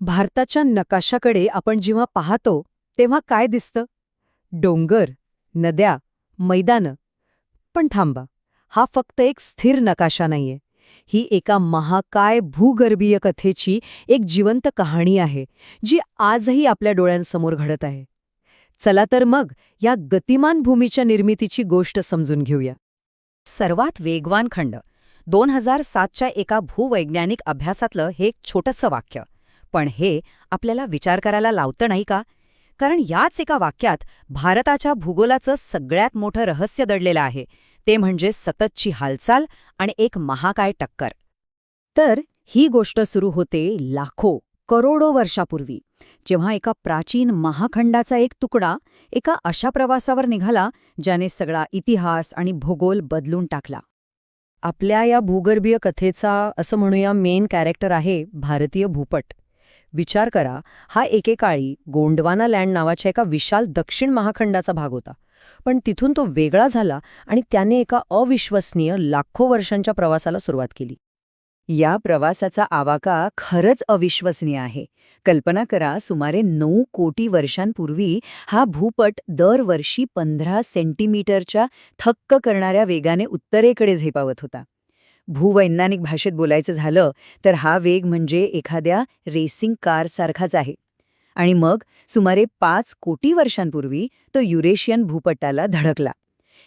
भारताच्या नकाशाकडे आपण जेव्हा पाहतो तेव्हा काय दिसतं? डोंगर, नद्या, मैदानं. पण थांबा, हा फक्त एक स्थिर नकाशा नाहीये. ही एका महाकाय भूगर्भीय कथेची एक जिवंत कहाणी आहे, जी आजही आपल्या डोळ्यांसमोर घडत आहे. चला तर मग या गतिमान भूमीच्या निर्मितीची गोष्ट समजून घेऊया. सर्वात वेगवान खंड 2007च्या एका भूवैज्ञानिक अभ्यासातलं हे एक छोटंसं वाक्य. पण हे आपल्याला विचार करायला लावतं नाही का? कारण याच एका वाक्यात भारताच्या भूगोलाचं सगळ्यात मोठं रहस्य दडलेलं आहे. ते म्हणजे सततची हालचाल आणि एक महाकाय टक्कर. तर ही गोष्ट सुरू होते लाखो, करोडो वर्षापूर्वी, जेव्हा एका प्राचीन महाखंडाचा एक तुकडा एका अशा प्रवासावर निघाला ज्याने सगळा इतिहास आणि भूगोल बदलून टाकला. आपल्या या भूगर्भीय कथेचा असं म्हणूया मेन कॅरेक्टर आहे भारतीय भूपट. विचार करा, हा एकेकाळी गोंडवाना लँड नावाच्या एका विशाल दक्षिण महाखंडाचा भाग होता. पण तिथून तो वेगळा झाला आणि त्याने एका अविश्वसनीय लाखो वर्षांच्या प्रवासाला सुरुवात केली. या प्रवासाचा आवाका खरंच अविश्वसनीय आहे. कल्पना करा, सुमारे 9 कोटी वर्षांपूर्वी हा भूपट दरवर्षी 15 सेंटीमीटरच्या थक्क करणाऱ्या वेगाने उत्तरेकडे झेपावत होता. भूवैज्ञानिक भाषेत बोलायचं झालं तर हा वेग म्हणजे एखाद्या रेसिंग कारसारखाच आहे. आणि मग सुमारे 5 कोटी वर्षांपूर्वी तो युरेशियन भूपटाला धडकला.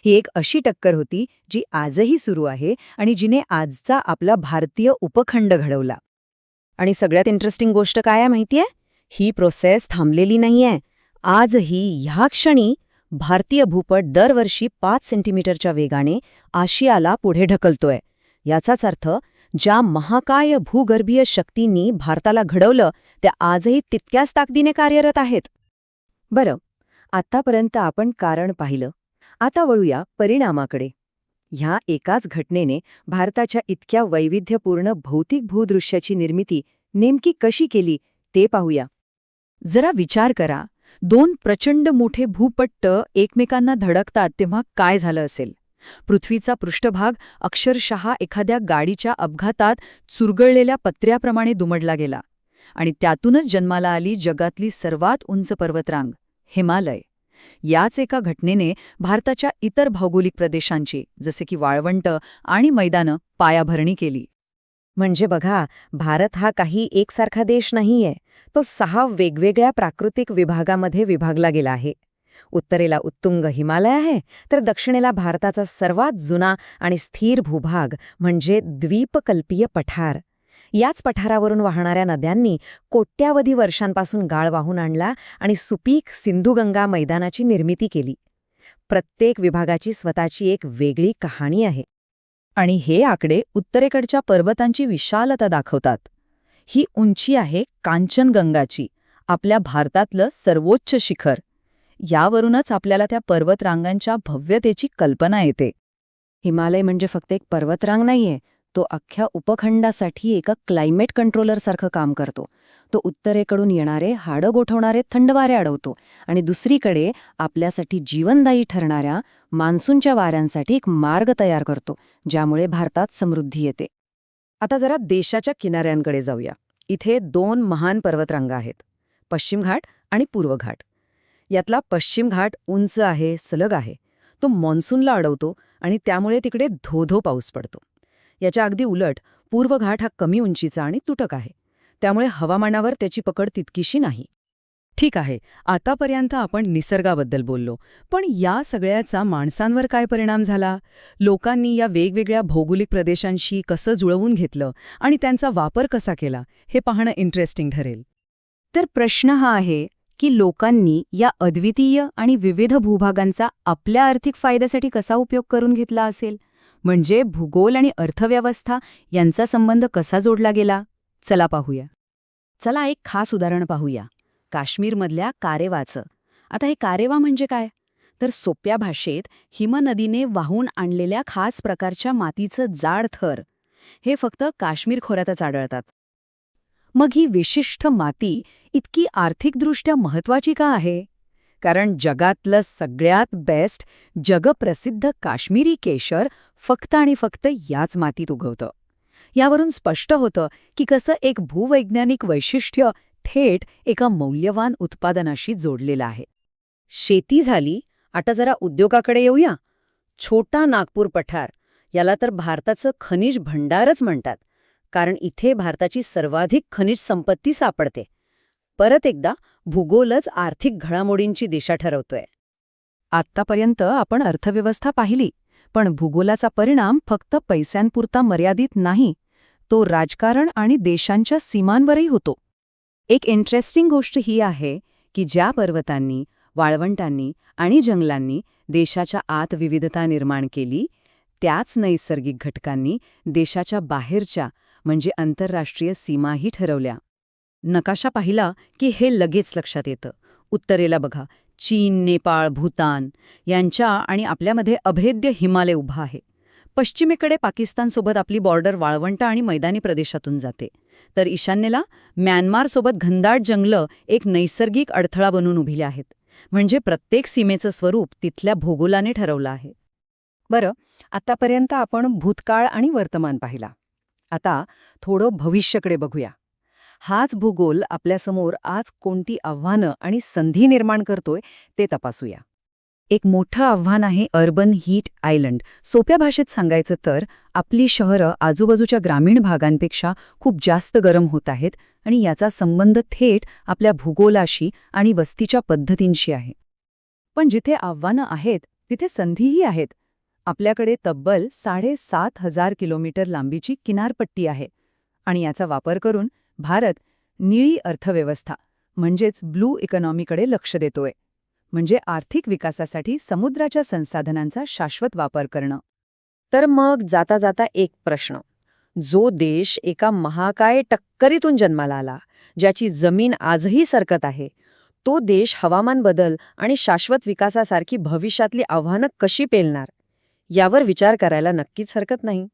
ही एक अशी टक्कर होती जी आजही सुरू आहे आणि जिने आजचा आपला भारतीय उपखंड घडवला. आणि सगळ्यात इंटरेस्टिंग गोष्ट काय आहे माहितीये? ही प्रोसेस थांबलेली नाहीये. आजही ह्या क्षणी भारतीय भूपट दरवर्षी 5 सेंटीमीटरच्या वेगाने आशियाला पुढे ढकलतोय. याचाच अर्थ ज्या महाकाय भूगर्भीय शक्तींनी भारताला घडवलं त्या आजही तितक्याच ताकदीने कार्यरत आहेत. बरं, आतापर्यंत आपण कारण पाहिलं. आता वळूया परिणामाकडे. ह्या एकाच घटनेने भारताच्या इतक्या वैविध्यपूर्ण भौतिक भूदृश्याची निर्मिती नेमकी कशी केली ते पाहूया. जरा विचार करा, 2 प्रचंड मोठे भूपट्ट एकमेकांना धडकतात तेव्हा काय झालं असेल? पृथ्वीचा पृष्ठभाग अक्षरशः एखाद्या गाडीच्या अपघातात चुरगळलेल्या पत्र्याप्रमाणे दुमडला गेला. आणि त्यातूनच जन्माला आली जगातली सर्वात उंच पर्वतरांग, हिमालय. याच एका घटनेने भारताच्या इतर भौगोलिक प्रदेशांची, जसे की वाळवंट आणि मैदानं, पायाभरणी केली. म्हणजे बघा, भारत हा काही एकसारखा देश नाहीये. तो 6 वेगवेगळ्या प्राकृतिक विभागामध्ये विभागला गेला आहे. उत्तरेला उत्तुंग हिमालय आहे, तर दक्षिणेला भारताचा सर्वात जुना आणि स्थिर भूभाग म्हणजे द्वीपकल्पीय पठार. याच पठारावरून वाहणाऱ्या नद्यांनी कोट्यावधी वर्षांपासून गाळ वाहून आणला आणि सुपीक सिंधुगंगा मैदानाची निर्मिती केली. प्रत्येक विभागाची स्वतःची एक वेगळी कहाणी आहे. आणि हे आकडे उत्तरेकडच्या पर्वतांची विशालता दाखवतात. ही उंची आहे कांचनगंगाची, आपल्या भारतातलं सर्वोच्च शिखर. यावरूनच आपल्याला त्या पर्वतरांगांच्या भव्यतेची कल्पना येते. हिमालय म्हणजे फक्त एक पर्वतरांग नाहीये, तो अख्ख्या उपखंडासाठी एका क्लायमेट कंट्रोलरसारखं काम करतो. तो उत्तरेकडून येणारे हाडं गोठवणारे थंड वारे अडवतो आणि दुसरीकडे आपल्यासाठी जीवनदायी ठरणाऱ्या मान्सूनच्या वाऱ्यांसाठी एक मार्ग तयार करतो, ज्यामुळे भारतात समृद्धी येते. आता जरा देशाच्या किनाऱ्यांकडे जाऊया. इथे 2 महान पर्वतरांगा आहेत, पश्चिम घाट आणि पूर्व घाट. यातला पश्चिम घाट उंच आहे, सलग आहे. तो मॉन्सूनला अडवतो आणि त्यामुळे तिकडे धो-धो पाऊस पडतो. याच्या अगदी उलट पूर्व घाट हा कमी उंचीचा आणि तुटक आहे. त्यामुळे हवामानावर त्याची पकड तितकीशी नाही. ठीक आहे, आतापर्यंत आपण निसर्गाबद्दल बोललो. पण या सगळ्याचा माणसांवर काय परिणाम झाला? लोकांनी या वेगवेगळ्या भौगोलिक प्रदेशांशी कसं जुळवून घेतलं आणि त्यांचा वापर कसा केला, हे पाहणं इंटरेस्टिंग ठरेल. तर प्रश्न हा आहे की लोकांनी या अद्वितीय आणि विविध भूभागांचा आपल्या आर्थिक फायद्यासाठी कसा उपयोग करून घेतला असेल? म्हणजे भूगोल आणि अर्थव्यवस्था यांचा संबंध कसा जोडला गेला? चला पाहूया. चला एक खास उदाहरण पाहूया, काश्मीरमधल्या कारेवाचं. आता हे कारेवा म्हणजे काय? तर सोप्या भाषेत हिमनदीने वाहून आणलेल्या खास प्रकारच्या मातीचं जाड थर. हे फक्त काश्मीर खोऱ्यातच आढळतात. मग ही विशिष्ट माती इतकी आर्थिकदृष्ट्या महत्वाची का आहे? कारण जगातलं सगळ्यात बेस्ट, जगप्रसिद्ध काश्मीरी केशर फक्त आणि फक्त याच मातीत उगवतं. यावरून स्पष्ट होतं की कसं एक भूवैज्ञानिक वैशिष्ट्य थेट एका मौल्यवान उत्पादनाशी जोडलेला आहे. शेती झाली, आता जरा उद्योगाकडे येऊया. छोटा नागपूर पठार याला तर भारताचं खनिज भंडारच म्हणतात, कारण इथे भारताची सर्वाधिक खनिज संपत्ती सापडते. परत एकदा भूगोलच आर्थिक घडामोडींची दिशा ठरवतोय. आत्तापर्यंत आपण अर्थव्यवस्था पाहिली, पण भूगोलाचा परिणाम फक्त पैशांपुरता मर्यादित नाही, तो राजकारण आणि देशांच्या सीमांवरही होतो. एक इंटरेस्टिंग गोष्ट ही आहे की ज्या पर्वतांनी, वाळवंटांनी आणि जंगलांनी देशाच्या आत विविधता निर्माण केली, त्याच नैसर्गिक घटकांनी देशाच्या बाहेरच्या म्हणजे आंतरराष्ट्रीय सीमाही ठरवल्या. नकाशा पाहिला की हे लगेच लक्षात येतं. उत्तरेला बघा, चीन, नेपाळ, भूतान यांच्या आणि आपल्यामध्ये अभेद्य हिमालय उभा आहे. पश्चिमेकडे पाकिस्तानसोबत आपली बॉर्डर वाळवंट आणि मैदानी प्रदेशातून जाते, तर ईशान्येला म्यानमारसोबत घनदाट जंगलं एक नैसर्गिक अडथळा बनून उभिले आहेत. म्हणजे प्रत्येक सीमेचं स्वरूप तिथल्या भूगोलाने ठरवलं आहे. बरं, आतापर्यंत आपण भूतकाळ आणि वर्तमान पाहिला. आता थोडं भविष्याकडे बघूया. हाच भूगोल आपल्यासमोर आज कोणती आव्हानं आणि संधी निर्माण करतोय ते तपासूया. एक मोठं आव्हान आहे अर्बन हीट आयलंड. सोप्या भाषेत सांगायचं तर आपली शहरं आजूबाजूच्या ग्रामीण भागांपेक्षा खूप जास्त गरम होत आहेत आणि याचा संबंध थेट आपल्या भूगोलाशी आणि वस्तीच्या पद्धतींशी आहे. पण जिथे आव्हानं आहेत तिथे संधीही आहेत. आपल्याकडे तब्बल 7,500 किलोमीटर लांबीची किनारपट्टी आहे आणि याचा वापर करून भारत निळी अर्थव्यवस्था म्हणजेच ब्लू इकॉनॉमीकडे लक्ष देतोय. म्हणजे आर्थिक विकासासाठी समुद्राच्या संसाधनांचा शाश्वत वापर करणं. तर मग जाता जाता एक प्रश्न. जो देश एका महाकाय टक्करीतून जन्माला आला, ज्याची जमीन आजही सरकत आहे, तो देश हवामान बदल आणि शाश्वत विकासासारखी भविष्यातली आव्हानं कशी पेलणार, यावर विचार करायला नक्कीच हरकत नाही.